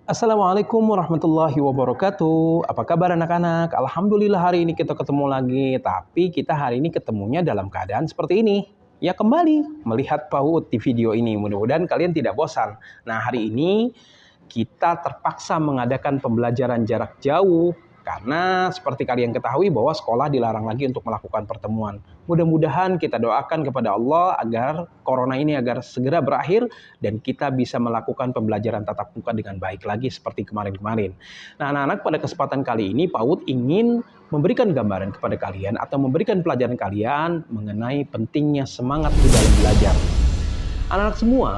Assalamualaikum warahmatullahi wabarakatuh. Apa kabar anak-anak? Alhamdulillah hari ini kita ketemu lagi. Tapi kita hari ini ketemunya dalam keadaan seperti ini. Ya kembali melihat PAUD di video ini. Mudah-mudahan kalian tidak bosan. Nah hari ini kita terpaksa mengadakan pembelajaran jarak jauh. Karena seperti kalian ketahui bahwa sekolah dilarang lagi untuk melakukan pertemuan. Mudah-mudahan kita doakan kepada Allah agar corona ini agar segera berakhir dan kita bisa melakukan pembelajaran tatap muka dengan baik lagi seperti kemarin-kemarin. Nah anak-anak, pada kesempatan kali ini PAUD ingin memberikan gambaran kepada kalian atau memberikan pelajaran kalian mengenai pentingnya semangat di dalam belajar. Anak-anak semua,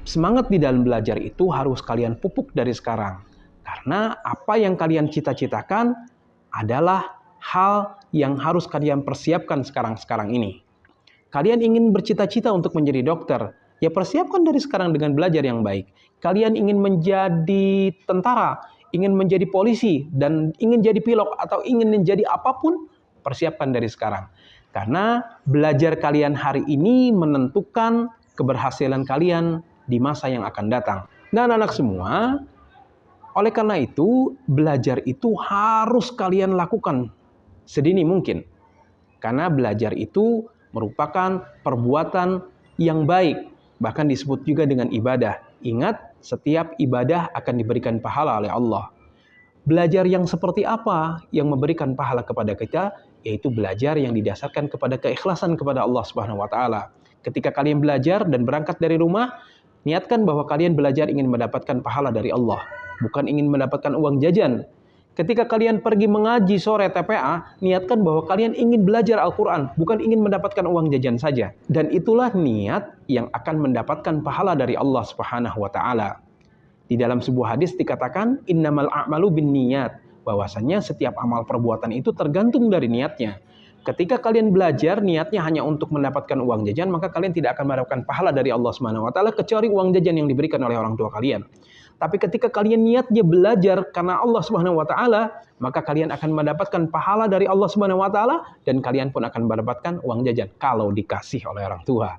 semangat di dalam belajar itu harus kalian pupuk dari sekarang. Karena apa yang kalian cita-citakan adalah hal yang harus kalian persiapkan sekarang ini. Kalian ingin bercita-cita untuk menjadi dokter, ya persiapkan dari sekarang dengan belajar yang baik. Kalian ingin menjadi tentara, ingin menjadi polisi, dan ingin jadi pilot atau ingin menjadi apapun, persiapkan dari sekarang. Karena belajar kalian hari ini menentukan keberhasilan kalian di masa yang akan datang. Nah anak-anak semua, oleh karena itu, belajar itu harus kalian lakukan sedini mungkin. Karena belajar itu merupakan perbuatan yang baik. Bahkan disebut juga dengan ibadah. Ingat, setiap ibadah akan diberikan pahala oleh Allah. Belajar yang seperti apa yang memberikan pahala kepada kita? Yaitu belajar yang didasarkan kepada keikhlasan kepada Allah Subhanahu wa Ta'ala. Ketika kalian belajar dan berangkat dari rumah, niatkan bahwa kalian belajar ingin mendapatkan pahala dari Allah, bukan ingin mendapatkan uang jajan. Ketika kalian pergi mengaji sore TPA, niatkan bahwa kalian ingin belajar Al-Quran, bukan ingin mendapatkan uang jajan saja. Dan itulah niat yang akan mendapatkan pahala dari Allah Subhanahu wa Ta'ala. Di dalam sebuah hadis dikatakan, innamal a'malu binniyat, bahwasanya setiap amal perbuatan itu tergantung dari niatnya. Ketika kalian belajar niatnya hanya untuk mendapatkan uang jajan, maka kalian tidak akan mendapatkan pahala dari Allah Subhanahu wa Ta'ala kecuali uang jajan yang diberikan oleh orang tua kalian. Tapi ketika kalian niatnya belajar karena Allah Subhanahu wa Ta'ala, maka kalian akan mendapatkan pahala dari Allah Subhanahu wa Ta'ala dan kalian pun akan mendapatkan uang jajan kalau dikasih oleh orang tua.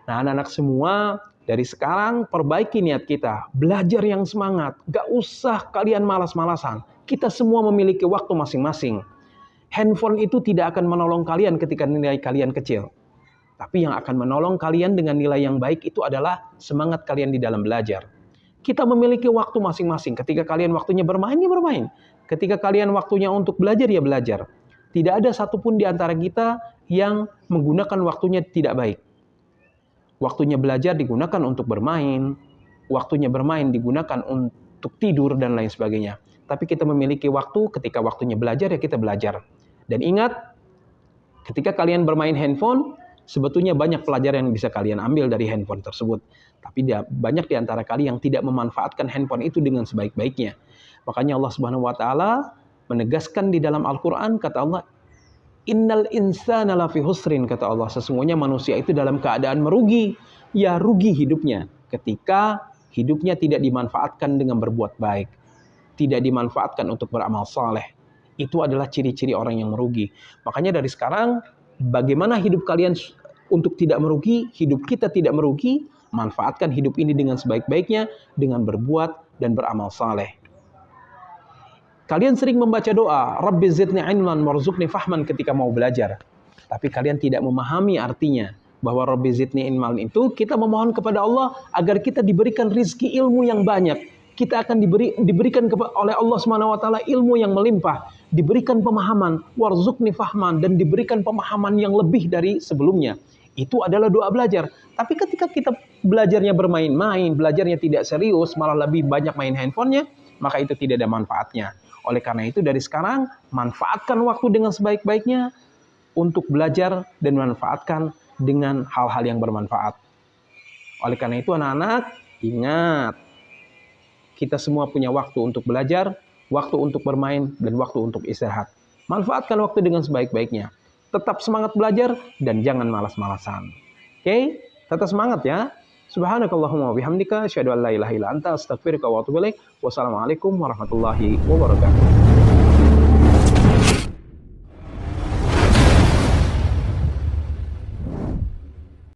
Nah, anak-anak semua, dari sekarang perbaiki niat kita, belajar yang semangat, gak usah kalian malas-malasan. Kita semua memiliki waktu masing-masing. Handphone itu tidak akan menolong kalian ketika nilai kalian kecil. Tapi yang akan menolong kalian dengan nilai yang baik itu adalah semangat kalian di dalam belajar. Kita memiliki waktu masing-masing. Ketika kalian waktunya bermain, ya bermain. Ketika kalian waktunya untuk belajar, ya belajar. Tidak ada satupun di antara kita yang menggunakan waktunya tidak baik. Waktunya belajar digunakan untuk bermain. Waktunya bermain digunakan untuk tidur dan lain sebagainya. Tapi kita memiliki waktu, ketika waktunya belajar, ya kita belajar. Dan ingat, ketika kalian bermain handphone, sebetulnya banyak pelajaran yang bisa kalian ambil dari handphone tersebut. Tapi banyak di antara kalian yang tidak memanfaatkan handphone itu dengan sebaik-baiknya. Makanya Allah Subhanahu wa Ta'ala menegaskan di dalam Al-Quran, kata Allah, innal insana lafi husrin, kata Allah, sesungguhnya manusia itu dalam keadaan merugi. Ya rugi hidupnya ketika hidupnya tidak dimanfaatkan dengan berbuat baik, tidak dimanfaatkan untuk beramal saleh. Itu adalah ciri-ciri orang yang merugi. Makanya dari sekarang, bagaimana hidup kalian untuk tidak merugi, hidup kita tidak merugi, manfaatkan hidup ini dengan sebaik-baiknya, dengan berbuat dan beramal saleh. Kalian sering membaca doa, Rabbi zidni ilman warzuqni fahman ketika mau belajar. Tapi kalian tidak memahami artinya. Bahwa Rabbi zidni ilman itu kita memohon kepada Allah agar kita diberikan rizki ilmu yang banyak. Kita akan diberikan oleh Allah Subhanahu wa Ta'ala ilmu yang melimpah, diberikan pemahaman, warzuqni fahman, dan diberikan pemahaman yang lebih dari sebelumnya. Itu adalah doa belajar. Tapi ketika kita belajarnya bermain-main, belajarnya tidak serius, malah lebih banyak main handphonenya, maka itu tidak ada manfaatnya. Oleh karena itu dari sekarang, manfaatkan waktu dengan sebaik-baiknya untuk belajar dan manfaatkan dengan hal-hal yang bermanfaat. Oleh karena itu anak-anak, ingat, kita semua punya waktu untuk belajar, waktu untuk bermain, dan waktu untuk istirahat. Manfaatkan waktu dengan sebaik-baiknya. Tetap semangat belajar dan jangan malas-malasan. Oke? Tetap semangat ya. Subhanakallahumma wabihamdika, asyhadu an la ilaha illa anta, astaghfiruka wa atubu ilaik. Wassalamualaikum warahmatullahi wabarakatuh.